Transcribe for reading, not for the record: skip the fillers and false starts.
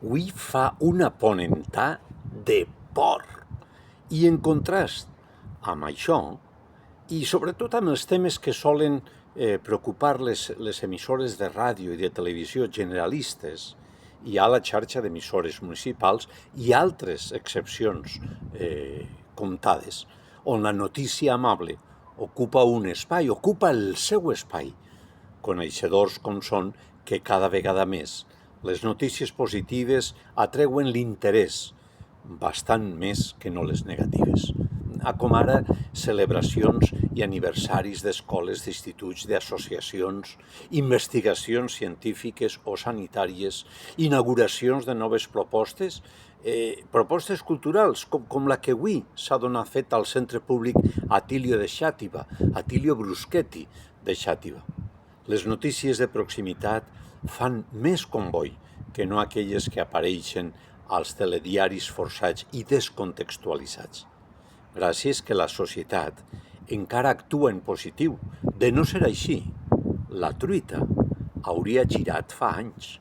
Hui fa una ponentà de por. I en contrast amb això, i sobretot amb els temes que solen preocupar les emissores de ràdio i de televisió generalistes, hi ha la xarxa d'emissores municipals i altres excepcions comptades, on la notícia amable ocupa un espai, ocupa el seu espai, coneixedors com són que cada vegada més les notícies positives atreuen l'interès, bastant més que no les negatives. Com ara celebracions i aniversaris d'escoles, d'instituts, d'associacions, investigacions científiques o sanitàries, inauguracions de noves propostes, propostes culturals, com la que avui s'ha donat fet al Centre Públic Atilio de Xàtiva, Atilio Bruschetti de Xàtiva. Les notícies de proximitat fan més comboi que no aquelles que apareixen als telediaris forçats i descontextualitzats. Gràcies que la societat encara actua en positiu. De no ser així, la truita hauria girat fa anys.